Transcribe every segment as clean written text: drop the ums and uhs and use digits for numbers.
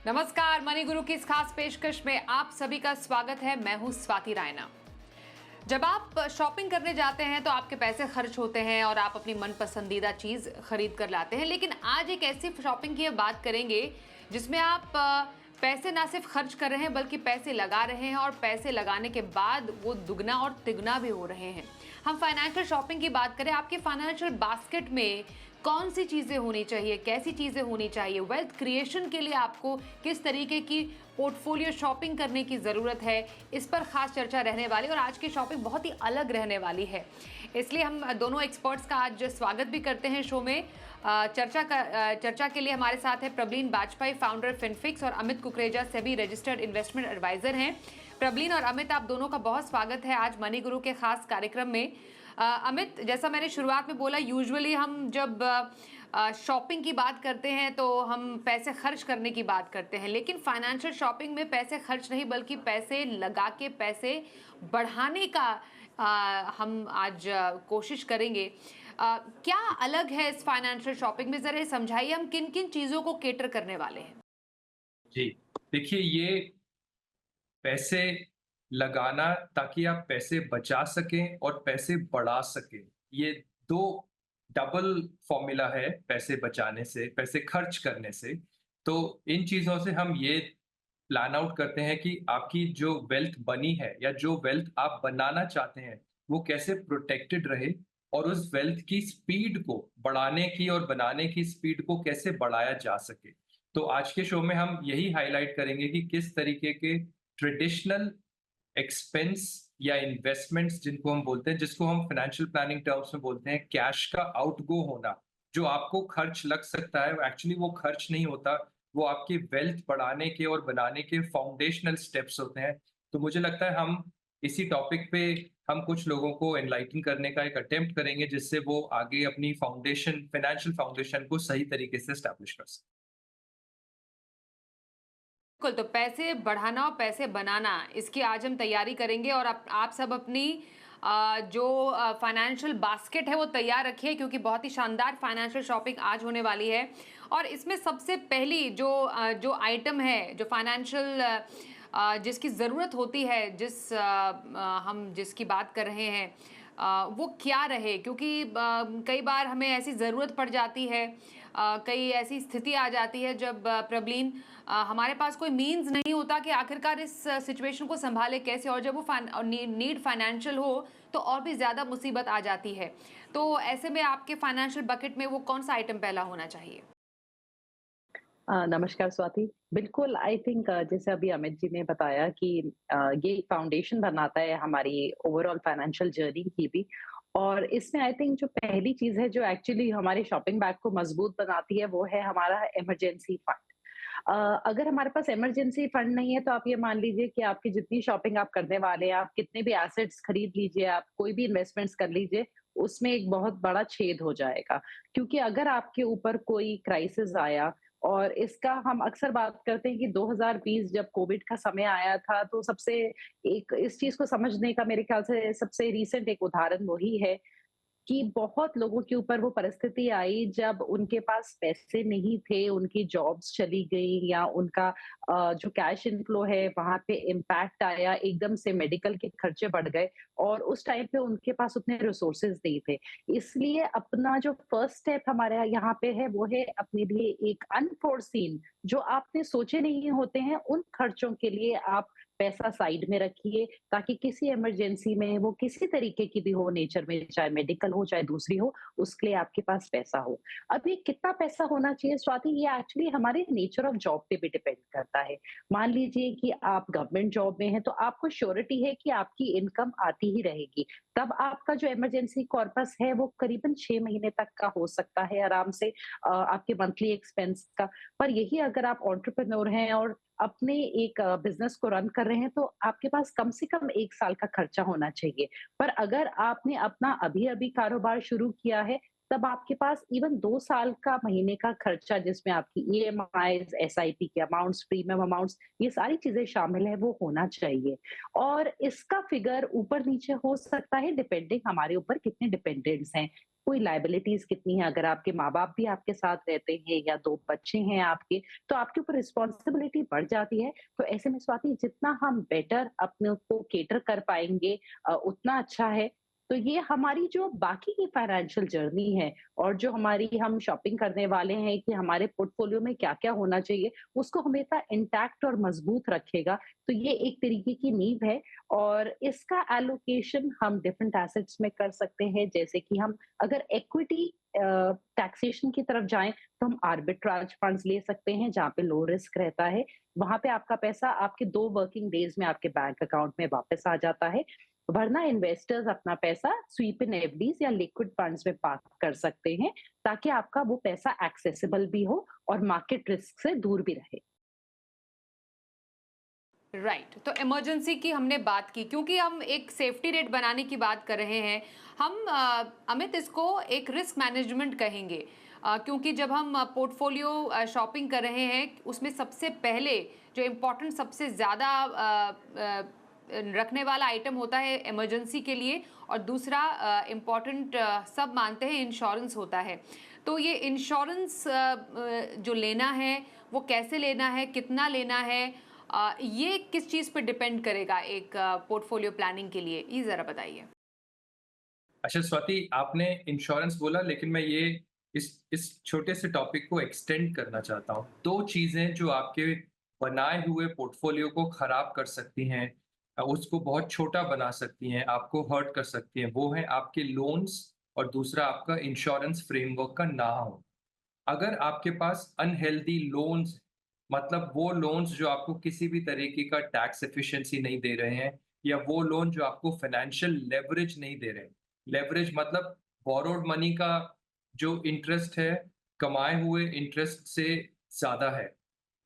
नमस्कार, मनी गुरु की इस खास पेशकश में आप सभी का स्वागत है। मैं हूं स्वाति रायना। जब आप शॉपिंग करने जाते हैं तो आपके पैसे खर्च होते हैं और आप अपनी मन पसंदीदा चीज खरीद कर लाते हैं, लेकिन आज एक ऐसी शॉपिंग की बात करेंगे जिसमें आप पैसे ना सिर्फ खर्च कर रहे हैं बल्कि पैसे लगा रहे हैं और पैसे लगाने के बाद वो दुगना और तिगुना भी हो रहे हैं। हम फाइनेंशियल शॉपिंग की बात करें, आपके फाइनेंशियल बास्केट में कौन सी चीजें होनी चाहिए, कैसी चीजें होनी चाहिए, वेल्थ क्रिएशन के लिए आपको किस तरीके की पोर्टफोलियो शॉपिंग करने की ज़रूरत है, इस पर खास चर्चा रहने वाली। और आज की शॉपिंग बहुत ही अलग रहने वाली है, इसलिए हम दोनों एक्सपर्ट्स का आज स्वागत भी करते हैं शो में। चर्चा के लिए हमारे साथ है प्रबलीन बाजपेयी, फाउंडर फिनफिक्स, और Amit Kukreja, SEBI registered investment adviser हैं। प्रबलीन और अमित, आप दोनों का बहुत स्वागत है आज मनी गुरु के खास कार्यक्रम में। अमित, जैसा मैंने शुरुआत में बोला, यूजुअली हम जब शॉपिंग की बात करते हैं तो हम पैसे खर्च करने की बात करते हैं, लेकिन फाइनेंशियल शॉपिंग में पैसे खर्च नहीं बल्कि पैसे लगा के पैसे बढ़ाने का हम आज कोशिश करेंगे। क्या अलग है इस फाइनेंशियल शॉपिंग में, जरा समझाइए हम किन किन चीज़ों को केटर करने वाले हैं। जी, देखिए ये पैसे लगाना ताकि आप पैसे बचा सकें और पैसे बढ़ा सकें, ये 2 डबल फ़ॉर्मूला है पैसे बचाने से, पैसे खर्च करने से। तो इन चीज़ों से हम ये प्लान आउट करते हैं कि आपकी जो वेल्थ बनी है या जो वेल्थ आप बनाना चाहते हैं, वो कैसे प्रोटेक्टेड रहे और उस वेल्थ की स्पीड को बढ़ाने की और बनाने की स्पीड को कैसे बढ़ाया जा सके। तो आज के शो में हम यही हाइलाइट करेंगे कि किस तरीके के ट्रेडिशनल एक्सपेंस या इन्वेस्टमेंट्स जिनको हम बोलते हैं, जिसको हम फाइनेंशियल प्लानिंग टर्म्स में बोलते हैं, कैश का आउटगो होना, जो आपको खर्च लग सकता है, एक्चुअली वो खर्च नहीं होता, वो आपकी वेल्थ बढ़ाने के और बनाने के फाउंडेशनल स्टेप्स होते हैं। तो मुझे लगता है हम इसी टॉपिक पे हम कुछ लोगों को एनलाइटन करने का एक अटेम्प्ट करेंगे, जिससे वो आगे अपनी फाउंडेशन, फाइनेंशियल फाउंडेशन को सही तरीके से एस्टैब्लिश कर सकें। बिल्कुल, तो पैसे बढ़ाना और पैसे बनाना, इसकी आज हम तैयारी करेंगे। और आप सब अपनी जो फाइनेंशियल बास्केट है वो तैयार रखिए, क्योंकि बहुत ही शानदार फाइनेंशियल शॉपिंग आज होने वाली है। और इसमें सबसे पहली जो आइटम है, जो फाइनेंशियल जिसकी ज़रूरत होती है, हम जिसकी बात कर रहे हैं, वो क्या रहे, क्योंकि कई बार हमें ऐसी ज़रूरत पड़ जाती है, कई ऐसी स्थिति आ जाती है जब प्रबलीन हमारे पास कोई मीन्स नहीं होता कि आखिरकार इस सिचुएशन को संभाले कैसे, और जब वो नीड फाइनेंशियल हो तो और भी ज़्यादा मुसीबत आ जाती है। तो ऐसे में आपके फाइनेंशियल बकेट में वो कौन सा आइटम पहला होना चाहिए? नमस्कार स्वाति। बिल्कुल, आई थिंक जैसे अभी अमित जी ने बताया कि ये फाउंडेशन बनाता है हमारी ओवरऑल फाइनेंशियल जर्नी की भी। और इसमें आई थिंक जो पहली चीज़ है जो एक्चुअली हमारे शॉपिंग बैग को मजबूत बनाती है, वो है हमारा इमरजेंसी फंड। अगर हमारे पास इमरजेंसी फंड नहीं है, तो आप ये मान लीजिए कि आपकी जितनी शॉपिंग आप करने वाले हैं, आप कितने भी एसेट्स खरीद लीजिए, आप कोई भी इन्वेस्टमेंट्स कर लीजिए, उसमें एक बहुत बड़ा छेद हो जाएगा। क्योंकि अगर आपके ऊपर कोई क्राइसिस आया, और इसका हम अक्सर बात करते हैं कि 2020 जब कोविड का समय आया था, तो सबसे एक इस चीज़ को समझने का मेरे ख्याल से सबसे रीसेंट एक उदाहरण वही है कि बहुत लोगों के ऊपर वो परिस्थिति आई जब उनके पास पैसे नहीं थे, उनकी जॉब्स चली गई, या उनका जो कैश इनफ्लो है वहाँ पे इम्पैक्ट आया, एकदम से मेडिकल के खर्चे बढ़ गए, और उस टाइम पे उनके पास उतने रिसोर्सेज नहीं थे। इसलिए अपना जो फर्स्ट स्टेप हमारे यहाँ पे है, वो है अपने लिए एक अनफोर्सीन, जो आपने सोचे नहीं होते हैं, उन खर्चों के लिए आप पैसा साइड में रखिए, ताकि किसी इमरजेंसी में, वो किसी तरीके की भी हो नेचर में, चाहे मेडिकल हो चाहे दूसरी हो, उसके लिए आपके पास पैसा हो। अब ये कितना पैसा होना चाहिए स्वाति, ये एक्चुअली हमारे नेचर ऑफ जॉब पे भी डिपेंड करता है। मान लीजिए कि आप गवर्नमेंट जॉब में हैं, तो आपको श्योरिटी है कि आपकी इनकम आती ही रहेगी। तब आपका जो इमरजेंसी कॉर्पस है, वो करीबन 6 महीने तक का हो सकता है आराम से, आपके मंथली एक्सपेंस का। पर यही अगर आप एंटरप्रेन्योर हैं और अपने एक बिज़नेस को रन कर रहे हैं, तो आपके पास कम से कम 1 साल का खर्चा होना चाहिए। पर अगर आपने अपना अभी-अभी कारोबार शुरू किया है, तब आपके पास इवन 2 साल का महीने का खर्चा, जिसमें आपकी ईएमआईज़, एसआईपी के अमाउंट्स, प्रीमियम अमाउंट्स, ये सारी चीज़ें शामिल है, वो होना चाहिए। और इसका फिगर ऊपर-नीचे हो सकता है डिपेंडिंग हमारे ऊपर कितने डिपेंडेंट्स हैं। कोई लायबिलिटीज कितनी है, अगर आपके माँ बाप भी आपके साथ रहते हैं या 2 बच्चे हैं आपके, तो आपके ऊपर रिस्पॉन्सिबिलिटी बढ़ जाती है। तो ऐसे में स्वाति, जितना हम बेटर अपने को केटर कर पाएंगे उतना अच्छा है। तो ये हमारी जो बाकी की फाइनेंशियल जर्नी है और जो हमारी हम शॉपिंग करने वाले हैं कि हमारे पोर्टफोलियो में क्या-क्या होना चाहिए, उसको हमेशा इंटैक्ट और मजबूत रखेगा। तो ये एक तरीके की नींव है और इसका एलोकेशन हम डिफरेंट एसेट्स में कर सकते हैं। जैसे कि हम अगर इक्विटी टैक्सेशन की तरफ जाएँ, तो हम आर्बिट्राज फंड्स ले सकते हैं जहाँ पे लो रिस्क रहता है। वहाँ पे आपका पैसा आपके 2 वर्किंग डेज़ में आपके बैंक अकाउंट में वापस आ जाता है। वरना इन्वेस्टर्स अपना पैसा स्वीप इन एफडीज या लिक्विड फंड्स में पार्क कर सकते हैं, ताकि आपका वो पैसा एक्सेसिबल भी हो और मार्केट रिस्क से दूर भी रहे। राइट, तो इमरजेंसी की हमने बात की, क्योंकि हम एक सेफ्टी नेट बनाने की बात कर रहे हैं। हम अमित, इसको एक रिस्क मैनेजमेंट कहेंगे, क्योंकि जब हम पोर्टफोलियो शॉपिंग कर रहे हैं, उसमें सबसे पहले जो इम्पोर्टेंट, सबसे ज़्यादा रखने वाला आइटम होता है इमरजेंसी के लिए, और दूसरा इम्पॉर्टेंट सब मानते हैं इंश्योरेंस होता है। तो ये इंश्योरेंस जो लेना है वो कैसे लेना है, कितना लेना है, ये किस चीज़ पे डिपेंड करेगा एक पोर्टफोलियो प्लानिंग के लिए, ये ज़रा बताइए। अच्छा स्वाति, आपने इंश्योरेंस बोला, लेकिन मैं ये इस छोटे से टॉपिक को एक्सटेंड करना चाहता हूँ। 2 चीज़ें जो आपके बनाए हुए पोर्टफोलियो को खराब कर सकती हैं, उसको बहुत छोटा बना सकती हैं, आपको हर्ट कर सकती हैं, वो हैं आपके लोन्स और दूसरा आपका इंश्योरेंस फ्रेमवर्क का ना हो। अगर आपके पास अनहेल्दी लोन्स, मतलब वो लोन्स जो आपको किसी भी तरीके का टैक्स एफिशिएंसी नहीं दे रहे हैं, या वो लोन जो आपको फाइनेंशियल लेवरेज नहीं दे रहे हैं। लेवरेज मतलब बोरोड मनी का जो इंटरेस्ट है, कमाए हुए इंटरेस्ट से ज़्यादा है।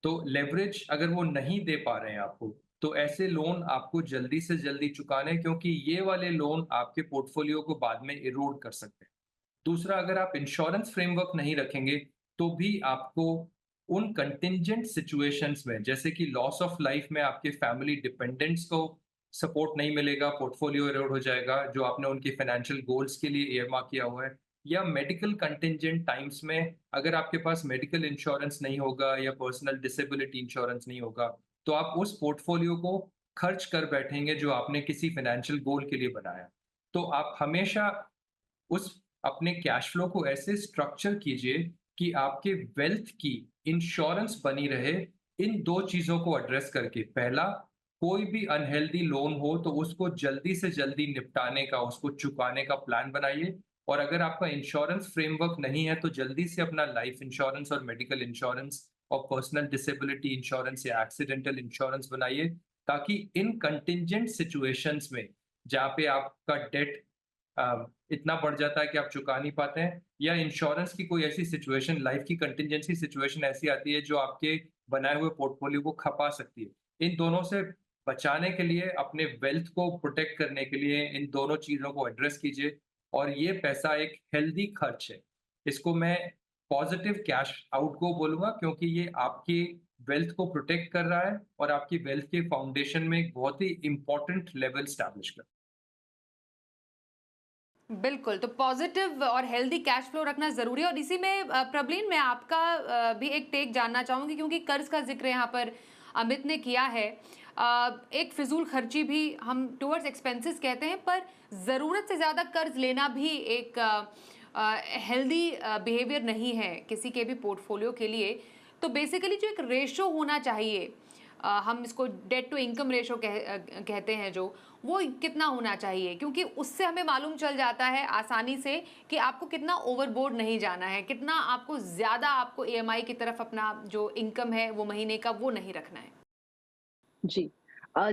तो लेवरेज अगर वो नहीं दे पा रहे हैं आपको, तो ऐसे लोन आपको जल्दी से जल्दी चुकाने हैं, क्योंकि ये वाले लोन आपके पोर्टफोलियो को बाद में इरोड कर सकते हैं। दूसरा, अगर आप इंश्योरेंस फ्रेमवर्क नहीं रखेंगे, तो भी आपको उन कंटिंजेंट सिचुएशंस में, जैसे कि लॉस ऑफ लाइफ में आपके फैमिली डिपेंडेंट्स को सपोर्ट नहीं मिलेगा, पोर्टफोलियो इरोड हो जाएगा, जो आपने उनके फाइनेंशियल गोल्स के लिए ईयरमार्क किया हुआ है। या मेडिकल कंटिंजेंट टाइम्स में अगर आपके पास मेडिकल इंश्योरेंस नहीं होगा या पर्सनल डिसेबिलिटी इंश्योरेंस नहीं होगा, तो आप उस पोर्टफोलियो को खर्च कर बैठेंगे जो आपने किसी फाइनेंशियल गोल के लिए बनाया। तो आप हमेशा उस अपने कैश फ्लो को ऐसे स्ट्रक्चर कीजिए कि आपके वेल्थ की इंश्योरेंस बनी रहे, इन 2 चीज़ों को एड्रेस करके। पहला, कोई भी अनहेल्दी लोन हो तो उसको जल्दी से जल्दी निपटाने का, उसको चुकाने का प्लान बनाइए। और अगर आपका इंश्योरेंस फ्रेमवर्क नहीं है, तो जल्दी से अपना लाइफ इंश्योरेंस और मेडिकल इंश्योरेंस और पर्सनल डिसेबिलिटी इंश्योरेंस या एक्सीडेंटल इंश्योरेंस बनाइए, ताकि इन कंटिंजेंट सिचुएशंस में, जहाँ पे आपका डेट इतना बढ़ जाता है कि आप चुका नहीं पाते हैं, या इंश्योरेंस की कोई ऐसी सिचुएशन, लाइफ की कंटिजेंसी सिचुएशन ऐसी आती है जो आपके बनाए हुए पोर्टफोलियो को खपा सकती है। इन दोनों से बचाने के लिए, अपने वेल्थ को प्रोटेक्ट करने के लिए इन दोनों चीज़ों को एड्रेस कीजिए, और ये पैसा एक हेल्दी खर्च है। इसको मैं पॉजिटिव कैश आउटगो बोलूँगा, क्योंकि ये आपकी वेल्थ को प्रोटेक्ट कर रहा है और आपकी वेल्थ के फाउंडेशन में एक बहुत ही इम्पोर्टेंट लेवल एस्टैब्लिश कर। बिल्कुल, तो पॉजिटिव और हेल्दी कैश फ्लो रखना ज़रूरी है। और इसी में प्रवीण, मैं आपका भी एक टेक जानना चाहूँगी, क्योंकि कर्ज़ का ज़िक्र यहाँ पर अमित ने किया है। एक फ़िज़ूल खर्ची भी हम टुवर्ड्स एक्सपेंसेस कहते हैं, पर ज़रूरत से ज़्यादा कर्ज़ लेना भी एक हेल्दी बिहेवियर नहीं है किसी के भी पोर्टफोलियो के लिए। तो बेसिकली जो एक रेशो होना चाहिए, हम इसको डेट टू इनकम रेशो कहते हैं, जो वो कितना होना चाहिए, क्योंकि उससे हमें मालूम चल जाता है आसानी से कि आपको कितना ओवरबोर्ड नहीं जाना है, कितना आपको ज़्यादा आपको ईएमआई की तरफ अपना जो इनकम है वो महीने का वो नहीं रखना है। जी।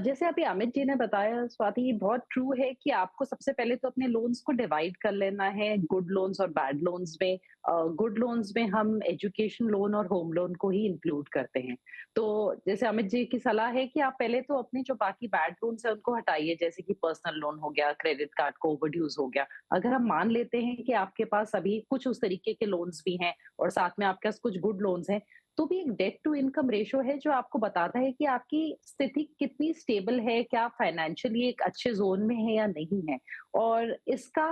जैसे अभी अमित जी ने बताया स्वाति, ये बहुत ट्रू है कि आपको सबसे पहले तो अपने लोन्स को डिवाइड कर लेना है गुड लोन्स और बैड लोन्स में। गुड लोन्स में हम एजुकेशन लोन और होम लोन को ही इंक्लूड करते हैं। तो जैसे अमित जी की सलाह है कि आप पहले तो अपने जो बाकी बैड लोन्स हैं उनको हटाइए, जैसे कि पर्सनल लोन हो गया, क्रेडिट कार्ड को ओवरड्यूज हो गया। अगर हम मान लेते हैं कि आपके पास अभी कुछ उस तरीके के लोन्स भी हैं और साथ में आपके पास कुछ गुड लोन्स हैं, तो भी एक डेट टू इनकम रेशो है जो आपको बताता है कि आपकी स्थिति कितनी स्टेबल है, क्या फाइनेंशियली एक अच्छे ज़ोन में है या नहीं है। और इसका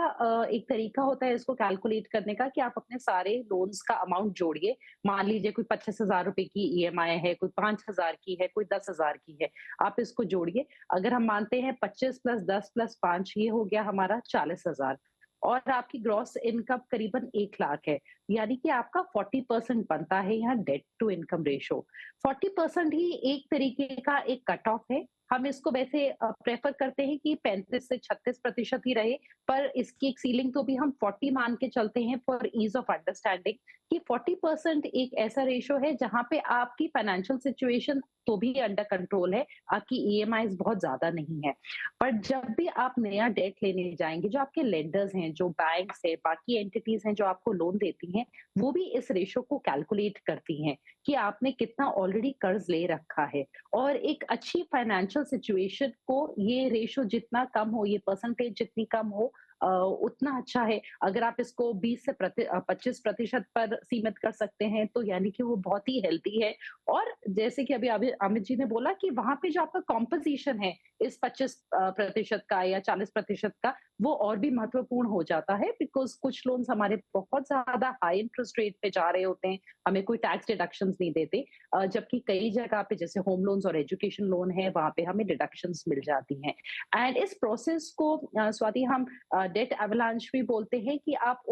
एक तरीका होता है इसको कैलकुलेट करने का कि आप अपने सारे लोन्स का अमाउंट जोड़िए। मान लीजिए कोई 25,000 रुपए की ईएमआई है, कोई 5,000 की है, कोई 10,000 की है। आप इसको जोड़िए। अगर हम मानते हैं 25 प्लस 10 प्लस 5 ये हो गया हमारा 40,000 और आपकी ग्रॉस इनकम करीबन 1 लाख है। यानी कि आपका 40% बनता है यहाँ डेट टू इनकम रेशो। 40% ही एक तरीके का एक कट ऑफ है। हम इसको वैसे प्रेफ़र करते हैं कि 35 से 36% ही रहे, पर इसकी एक सीलिंग तो भी हम 40 मान के चलते हैं फॉर ईज़ ऑफ अंडरस्टैंडिंग कि 40% एक ऐसा रेशो है जहाँ पे आपकी फाइनेंशियल सिचुएशन तो भी अंडर कंट्रोल है, आपकी ईएमआईज़ बहुत ज़्यादा नहीं है। पर जब भी आप नया डेट लेने जाएँगे, जो आपके लेंडर्स हैं, जो बैंक्स हैं, बाकी एंटिटीज़ हैं जो आपको लोन देती हैं, वो भी इस रेशो को कैलकुलेट करती हैं कि आपने कितना ऑलरेडी कर्ज ले रखा है। और एक अच्छी फाइनेंशियल सिचुएशन को ये रेशो जितना कम हो, ये परसेंटेज जितनी कम हो उतना अच्छा है। अगर आप इसको 20 से 25% पर सीमित कर सकते हैं, तो यानी कि वो बहुत ही हेल्दी है। और जैसे कि अभी अमित जी ने बोला कि वहाँ पे जो आपका कॉम्पोज़िशन है, इस 25% का या 40% का, वो और भी महत्वपूर्ण हो जाता है बिकॉज़ कुछ लोन्स हमारे बहुत ज़्यादा हाई इंटरेस्ट रेट पे जा रहे होते हैं, हमें कोई टैक्स डिडक्शंस नहीं देते। जबकि कई जगह पे जैसे होम लोन्स और एजुकेशन लोन है, वहाँ पे हमें डिडक्शंस मिल जाती हैं। एंड इस प्रोसेस को स्वाति हम डेट एवलांच भी बोलते हैं कि आप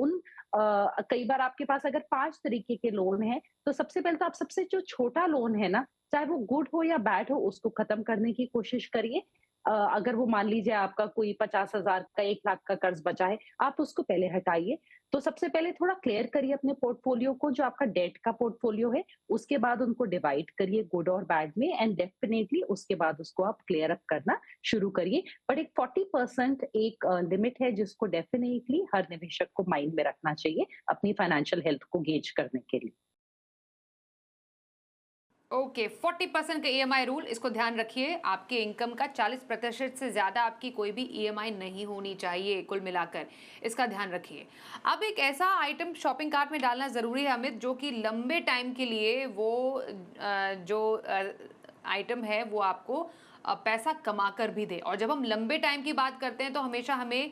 कई बार आपके पास अगर 5 तरीके के लोन हैं, तो सबसे पहले तो आप सबसे जो छोटा लोन है ना, चाहे वो गुड हो या बैड हो, उसको खत्म करने की कोशिश करिए। अगर वो मान लीजिए आपका कोई 50,000 का 1 लाख का कर्ज बचा है, आप उसको पहले हटाइए। तो सबसे पहले थोड़ा क्लियर करिए अपने पोर्टफोलियो को, जो आपका डेट का पोर्टफोलियो है, उसके बाद उनको डिवाइड करिए गुड और बैड में एंड डेफिनिटली उसके बाद उसको आप क्लियर अप करना शुरू करिए। बट एक 40% एक लिमिट है जिसको डेफिनिटली हर निवेशक को माइंड में रखना चाहिए अपनी फाइनेंशियल हेल्थ को गेज करने के लिए। ओके, 40% का ईएमआई रूल, इसको ध्यान रखिए। आपके इनकम का 40% से ज़्यादा आपकी कोई भी ईएमआई नहीं होनी चाहिए कुल मिलाकर, इसका ध्यान रखिए। अब एक ऐसा आइटम शॉपिंग कार्ट में डालना ज़रूरी है अमित, जो कि लंबे टाइम के लिए वो आइटम है वो आपको पैसा कमा कर भी दे। और जब हम लंबे टाइम की बात करते हैं तो हमेशा हमें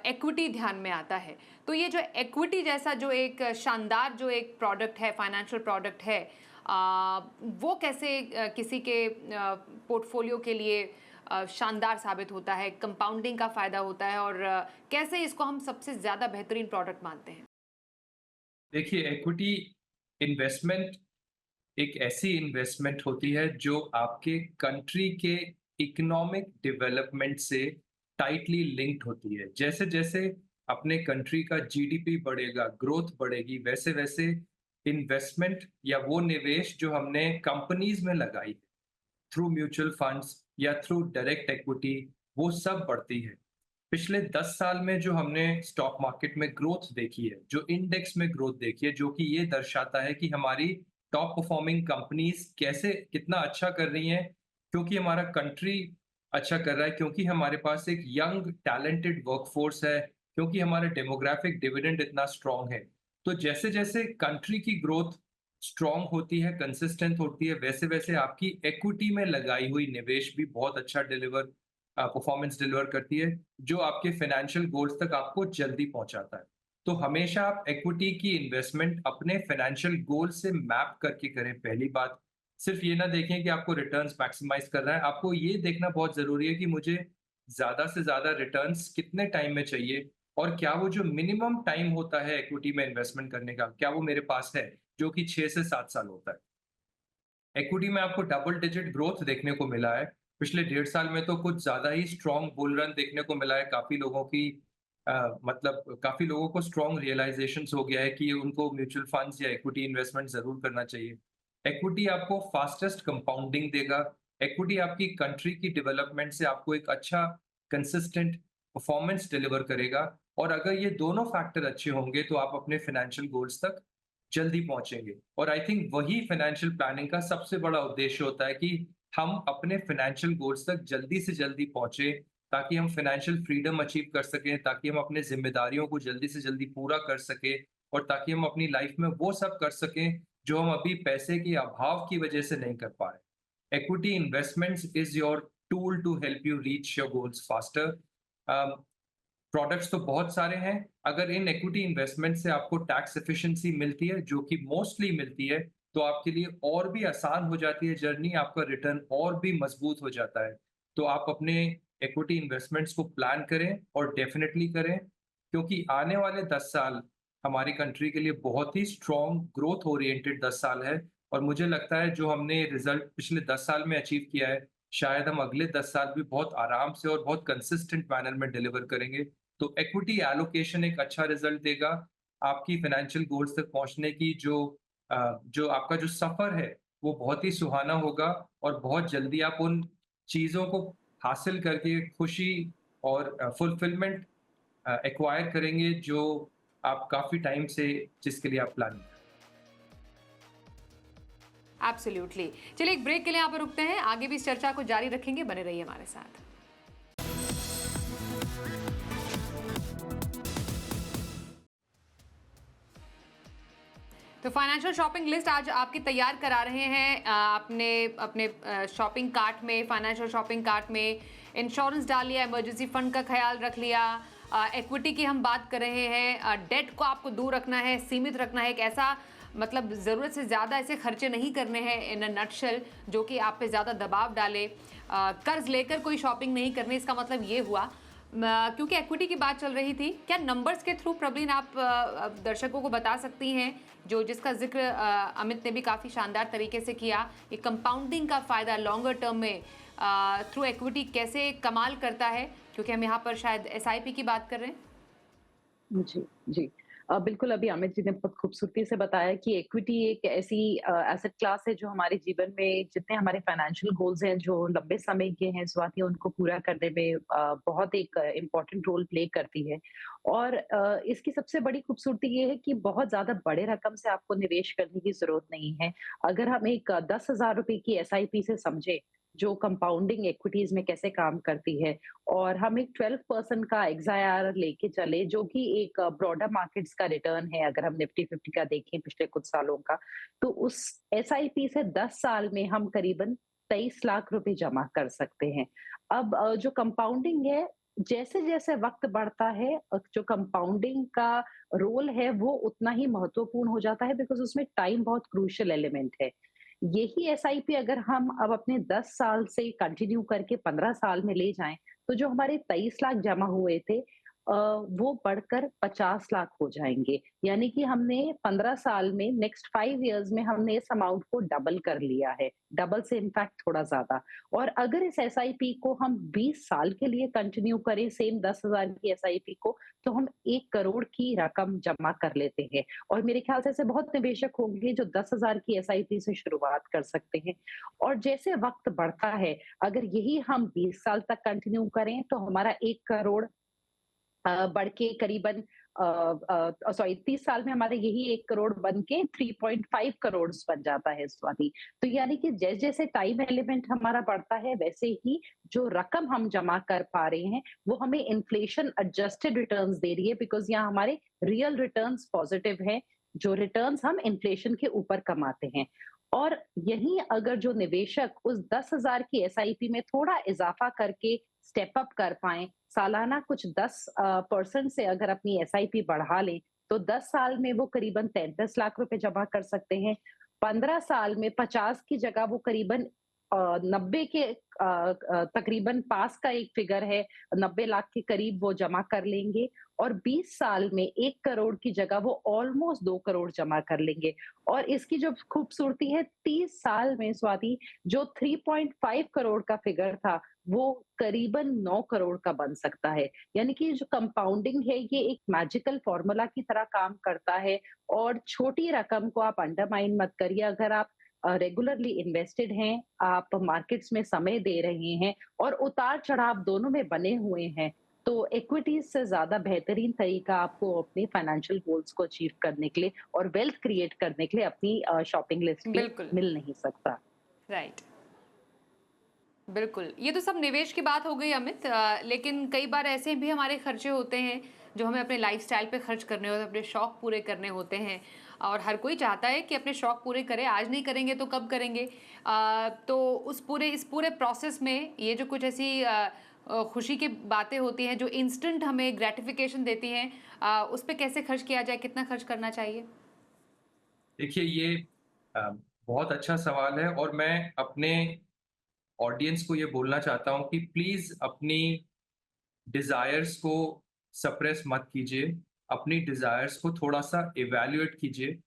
इक्विटी ध्यान में आता है। तो ये जो इक्विटी जैसा जो एक शानदार जो एक प्रोडक्ट है, फाइनेंशियल प्रोडक्ट है, वो कैसे किसी के पोर्टफोलियो के लिए शानदार साबित होता है, कंपाउंडिंग का फ़ायदा होता है, और कैसे इसको हम सबसे ज़्यादा बेहतरीन प्रोडक्ट मानते हैं? देखिए, इक्विटी इन्वेस्टमेंट एक ऐसी इन्वेस्टमेंट होती है जो आपके कंट्री के इकोनॉमिक डेवलपमेंट से टाइटली लिंक्ड होती है। जैसे जैसे अपने कंट्री का जीडीपी बढ़ेगा, ग्रोथ बढ़ेगी, वैसे वैसे इन्वेस्टमेंट या वो निवेश जो हमने कंपनीज में लगाई थ्रू म्यूचुअल फंड्स या थ्रू डायरेक्ट इक्विटी, वो सब बढ़ती है। पिछले 10 साल में जो हमने स्टॉक मार्केट में ग्रोथ देखी है, जो इंडेक्स में ग्रोथ देखी है, जो कि ये दर्शाता है कि हमारी टॉप परफॉर्मिंग कंपनीज कैसे कितना अच्छा कर रही हैं, क्योंकि हमारा कंट्री अच्छा कर रहा है, क्योंकि हमारे पास एक यंग टैलेंटेड वर्कफोर्स है, क्योंकि हमारा डेमोग्राफिक डिविडेंड इतना स्ट्रांग है। तो जैसे जैसे कंट्री की ग्रोथ स्ट्रांग होती है, कंसिस्टेंट होती है, वैसे वैसे आपकी इक्विटी में लगाई हुई निवेश भी बहुत अच्छा परफॉर्मेंस डिलीवर करती है, जो आपके फाइनेंशियल गोल्स तक आपको जल्दी पहुंचाता है। तो हमेशा आप इक्विटी की इन्वेस्टमेंट अपने फाइनेंशियल गोल से मैप करके करें। पहली बात, सिर्फ ये ना देखें कि आपको रिटर्न्स मैक्सिमाइज करना है, आपको ये देखना बहुत जरूरी है कि मुझे ज्यादा से ज्यादा रिटर्न्स कितने टाइम में चाहिए, और क्या वो जो मिनिमम टाइम होता है इक्विटी में इन्वेस्टमेंट करने का, क्या वो मेरे पास है, जो कि 6 से 7 साल होता है। इक्विटी में आपको डबल डिजिट ग्रोथ देखने को मिला है। पिछले 1.5 साल में तो कुछ ज़्यादा ही स्ट्रॉन्ग बुल रन देखने को मिला है। काफ़ी लोगों की मतलब काफ़ी लोगों को स्ट्रॉन्ग रियलाइज़ेशंस हो गया है कि उनको म्यूचुअल फंड्स या इक्विटी इन्वेस्टमेंट ज़रूर करना चाहिए। इक्विटी आपको फास्टेस्ट कंपाउंडिंग देगा। इक्विटी आपकी कंट्री की डेवलपमेंट से आपको एक अच्छा कंसिस्टेंट परफॉर्मेंस डिलीवर करेगा, और अगर ये दोनों फैक्टर अच्छे होंगे तो आप अपने फाइनेंशियल गोल्स तक जल्दी पहुंचेंगे। और आई थिंक वही फाइनेंशियल प्लानिंग का सबसे बड़ा उद्देश्य होता है कि हम अपने फाइनेंशियल गोल्स तक जल्दी से जल्दी पहुंचे, ताकि हम फाइनेंशियल फ्रीडम अचीव कर सकें, ताकि हम अपने जिम्मेदारियों को जल्दी से जल्दी पूरा कर सकें, और ताकि हम अपनी लाइफ में वो सब कर सकें जो हम अभी पैसे के अभाव की वजह से नहीं कर पा रहे। Equity investments is your tool to help you reach your goals faster. Products तो बहुत सारे हैं। अगर इन इक्विटी इन्वेस्टमेंट से आपको टैक्स एफिशिएंसी मिलती है, जो कि मोस्टली मिलती है, तो आपके लिए और भी आसान हो जाती है जर्नी, आपका रिटर्न और भी मजबूत हो जाता है। तो आप अपने इक्विटी इन्वेस्टमेंट्स को प्लान करें और डेफिनेटली करें, क्योंकि आने वाले 10 साल हमारी कंट्री के लिए बहुत ही स्ट्रॉन्ग ग्रोथ ओरिएंटेड 10 साल है। और मुझे लगता है जो हमने रिजल्ट पिछले 10 साल में अचीव किया है, शायद हम अगले 10 साल भी बहुत आराम से और बहुत कंसिस्टेंट मैनर में डिलीवर करेंगे। तो इक्विटी एलोकेशन एक अच्छा रिजल्ट देगा। आपकी फाइनेंशियल गोल्स तक पहुंचने की जो आपका जो सफर है, वो बहुत ही सुहाना होगा और बहुत जल्दी आप उन चीजों को हासिल करके खुशी और फुलफिलमेंट एक्वायर करेंगे, जो आप काफी टाइम से जिसके लिए आप प्लानिंग। एब्सोल्युटली। चलिए एक ब्रेक के लिए यहाँ पर रुकते हैं, आगे भी इस चर्चा को जारी रखेंगे, बने रहिए हमारे साथ। तो फाइनेंशियल शॉपिंग लिस्ट आज आपकी तैयार करा रहे हैं। आपने अपने शॉपिंग कार्ट में, फाइनेंशियल शॉपिंग कार्ट में इंश्योरेंस डाल लिया, इमरजेंसी फंड का ख्याल रख लिया, इक्विटी की हम बात कर रहे हैं, डेट को आपको दूर रखना है, सीमित रखना है, एक ऐसा मतलब ज़रूरत से ज़्यादा ऐसे खर्चे नहीं करने हैं इन अ नटशेल जो कि आप पे ज़्यादा दबाव डाले, कर्ज लेकर कोई शॉपिंग नहीं करनी। इसका मतलब ये हुआ, क्योंकि इक्विटी की बात चल रही थी, क्या नंबर्स के थ्रू प्रवीण आप दर्शकों को बता सकती हैं, जिसका जिक्र अमित ने भी काफ़ी शानदार तरीके से किया, ये कंपाउंडिंग का फ़ायदा लॉन्गर टर्म में थ्रू इक्विटी कैसे कमाल करता है, क्योंकि हम यहाँ पर शायद एसआईपी की बात कर रहे हैं। जी, जी। बिल्कुल, अभी अमित जी ने बहुत खूबसूरती से बताया कि इक्विटी एक ऐसी एसेट क्लास है जो हमारे जीवन में जितने हमारे फाइनेंशियल गोल्स हैं, जो लंबे समय के हैं स्वाति, उनको पूरा करने में बहुत एक इम्पोर्टेंट रोल प्ले करती है। और इसकी सबसे बड़ी खूबसूरती ये है कि बहुत ज़्यादा बड़े रकम से आपको निवेश करने की ज़रूरत नहीं है। अगर हम एक 10,000 रुपए की एसआईपी से समझें, जो कंपाउंडिंग इक्विटीज़ में कैसे काम करती है, और हम एक 12% का एक्सआईआर लेके चले, जो कि एक ब्रॉडर मार्केट्स का रिटर्न है, अगर हम निफ्टी 50 का देखें पिछले कुछ सालों का, तो उस एसआईपी से 10 साल में हम करीबन 23 लाख रुपए जमा कर सकते हैं। अब जो कंपाउंडिंग है, जैसे-जैसे वक़्त बढ़ता है, जो कंपाउंडिंग का रोल है, वो उतना ही महत्वपूर्ण हो जाता है, बिकॉज़ उसमें टाइम बहुत क्रूशियल एलिमेंट है। यही एसआईपी अगर हम अब अपने 10 साल से कंटिन्यू करके 15 साल में ले जाएँ, तो जो हमारे 23 लाख जमा हुए थे, वो बढ़कर 50 लाख हो जाएँगे। यानी कि हमने 15 साल में, नेक्स्ट 5 इयर्स में हमने इस अमाउंट को डबल कर लिया है, डबल से इनफैक्ट थोड़ा ज़्यादा। और अगर इस एसआईपी को हम 20 साल के लिए कंटिन्यू करें, सेम 10,000 की एसआईपी को, तो हम 1 करोड़ की रकम जमा कर लेते हैं। और मेरे ख्याल से ऐसे बहुत निवेशक होंगे जो 10,000 की एसआईपी से शुरुआत कर सकते हैं। और जैसे वक़्त बढ़ता है, अगर यही हम 20 साल तक कंटिन्यू करें, तो हमारा 1 करोड़ बढ़ के करीबन 30 साल में हमारे यही 1 करोड़ बन के 3.5 करोड़ बन जाता है स्वाति। तो यानी कि जैसे-जैसे टाइम एलिमेंट हमारा बढ़ता है, वैसे ही जो रकम हम जमा कर पा रहे हैं, वो हमें इन्फ्लेशन एडजस्टेड रिटर्न्स दे रही है, बिकॉज़ यहाँ हमारे रियल रिटर्न्स पॉजिटिव हैं, जो रिटर्न्स हम इन्फ्लेशन के ऊपर कमाते हैं। और यहीं अगर जो निवेशक उस 10,000 की एसआईपी में थोड़ा इज़ाफ़ा करके स्टेप अप कर पाएँ, सालाना कुछ 10% से अगर अपनी एसआईपी बढ़ा लें, तो 10 साल में वो करीबन 33 लाख रुपए जमा कर सकते हैं। 15 साल में 50 की जगह वो करीबन 90 के तकरीबन पास का एक फिगर है, 90 लाख के करीब वो जमा कर लेंगे। और 20 साल में 1 करोड़ की जगह वो ऑलमोस्ट 2 करोड़ जमा कर लेंगे। और इसकी जो खूबसूरती है, 30 साल में स्वाति, जो 3.5 करोड़ का फिगर था, वो करीबन 9 करोड़ का बन सकता है। यानी कि जो कंपाउंडिंग है, ये एक मैजिकल फॉर्मूला की तरह काम करता है। और छोटी रकम को आप अंडरमाइन मत करिए। अगर आप रेगुलरली इन्वेस्टेड हैं, आप मार्केट्स में समय दे रहे हैं और उतार-चढ़ाव दोनों में बने हुए हैं, तो इक्विटीज़ से ज़्यादा बेहतरीन तरीका आपको अपने फाइनेंशियल गोल्स को अचीव करने के लिए और वेल्थ क्रिएट करने के लिए अपनी शॉपिंग लिस्ट पे बिल्कुल मिल नहीं सकता। राइट। बिल्कुल, ये तो सब निवेश की बात हो गई अमित, लेकिन कई बार ऐसे भी हमारे खर्चे होते हैं जो हमें अपने लाइफस्टाइल पे खर्च करने होते हैं, अपने शौक पूरे करने होते हैं। और हर कोई चाहता है कि अपने शौक पूरे करे, आज नहीं करेंगे तो कब करेंगे। तो इस पूरे प्रोसेस में ये जो कुछ ऐसी खुशी की बातें होती हैं जो इंस्टेंट हमें ग्रेटिफिकेशन देती हैं, उस पे कैसे खर्च किया जाए, कितना खर्च करना चाहिए? देखिए ये अ, बहुत अच्छा सवाल है और मैं अपने ऑडियंस को ये बोलना चाहता हूँ कि प्लीज़ अपनी डिज़ायर्स को सप्रेस मत कीजिए। अपनी डिज़ायर्स को थोड़ा-सा इवैल्यूएट कीजिए।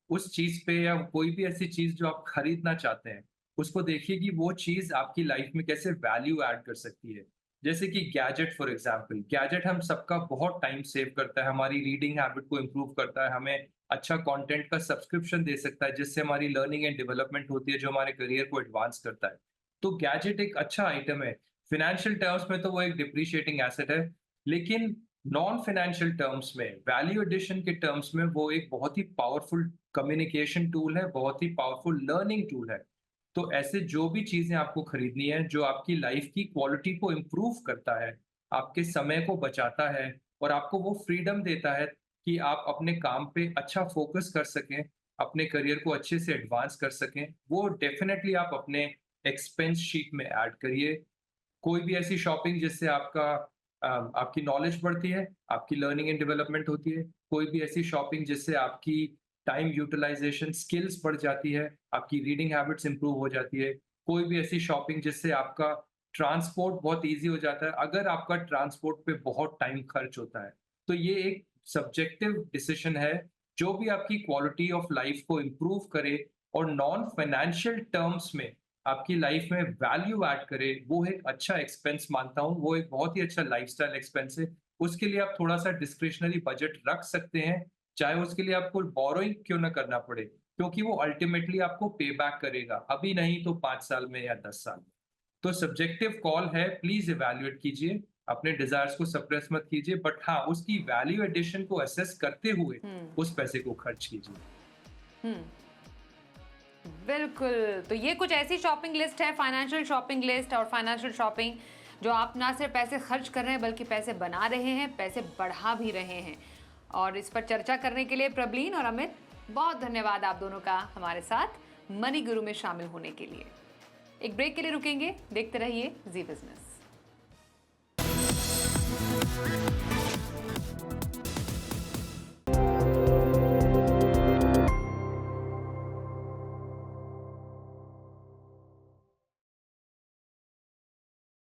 उस चीज़ पे या कोई भी ऐसी चीज़ जो आप खरीदना चाहते हैं, उसको देखिए कि वो चीज़ आपकी लाइफ़ में कैसे वैल्यू ऐड कर सकती है। जैसे कि गैजेट फॉर एग्ज़ाम्पल, गैजेट हम सबका बहुत टाइम सेव करता है, हमारी रीडिंग हैबिट को इम्प्रूव करता है, हमें अच्छा कंटेंट का सब्सक्रिप्शन दे सकता है, जिससे हमारी लर्निंग एंड डेवलपमेंट होती है, जो हमारे करियर को एडवांस करता है। तो गैजेट एक अच्छा आइटम है। फ़ाइनेंशियल टर्म्स में तो वो एक डिप्रिशिएटिंग एसेट है, लेकिन नॉन फ़ाइनेंशियल टर्म्स में, वैल्यू एडिशन के टर्म्स में वो एक बहुत ही पावरफुल कम्युनिकेशन टूल है, बहुत ही पावरफुल लर्निंग टूल है। तो ऐसे जो भी चीज़ें आपको खरीदनी है, जो आपकी लाइफ़ की क्वालिटी को इम्प्रूव करता है, आपके समय को बचाता है और आपको वो फ्रीडम देता है कि आप अपने काम पे अच्छा फ़ोकस कर सकें, अपने करियर को अच्छे से एडवांस कर सकें, वो डेफ़िनेटली आप अपने एक्सपेंस शीट में ऐड करिए। कोई भी ऐसी शॉपिंग जिससे आपकी नॉलेज बढ़ती है, आपकी लर्निंग एंड डेवलपमेंट होती है। कोई भी ऐसी शॉपिंग जिससे आपकी टाइम यूटिलाइज़ेशन स्किल्स बढ़ जाती है, आपकी रीडिंग हैबिट्स इंप्रूव हो जाती है। कोई भी ऐसी शॉपिंग जिससे आपका ट्रांसपोर्ट बहुत ईज़ी हो जाता है। अगर आपका ट्रांसपोर्ट पे बहुत टाइम खर्च होता है, तो ये एक सब्जेक्टिव डिसीजन है, जो भी आपकी क्वालिटी ऑफ लाइफ़ को इम्प्रूव करे और नॉन फाइनेंशियल टर्म्स में आपकी लाइफ में वैल्यू ऐड करे, वो एक अच्छा एक्सपेंस मानता हूँ, वो एक बहुत ही अच्छा लाइफ़स्टाइल एक्सपेंस है। उसके लिए आप थोड़ा-सा डिस्क्रिशनरी बजट रख सकते हैं, चाहे उसके लिए आपको बोरोइंग क्यों ना करना पड़े, क्योंकि वो अल्टीमेटली आपको पे बैक करेगा, अभी नहीं तो 5 साल में या 10 साल में। तो सब्जेक्टिव कॉल है, प्लीज़ इवैल्यूएट कीजिए, अपने डिज़ायर्स को सप्रेस मत कीजिए, बट हाँ, उसकी वैल्यू एडिशन को असेस करते हुए हुँ, उस पैसे को खर्च कीजिए। हुँ। बिल्कुल, तो ये कुछ ऐसी शॉपिंग लिस्ट है, फाइनेंशियल शॉपिंग लिस्ट और फाइनेंशियल शॉपिंग, जो आप ना सिर्फ पैसे खर्च कर रहे हैं बल्कि पैसे बना रहे हैं, पैसे बढ़ा भी रहे हैं। और इस पर चर्चा करने के लिए प्रबलीन और अमित, बहुत धन्यवाद आप दोनों का हमारे साथ मनी गुरु में शामिल होने के लिए। एक ब्रेक के लिए रुकेंगे, देखते रहिए जी बिज़नेस।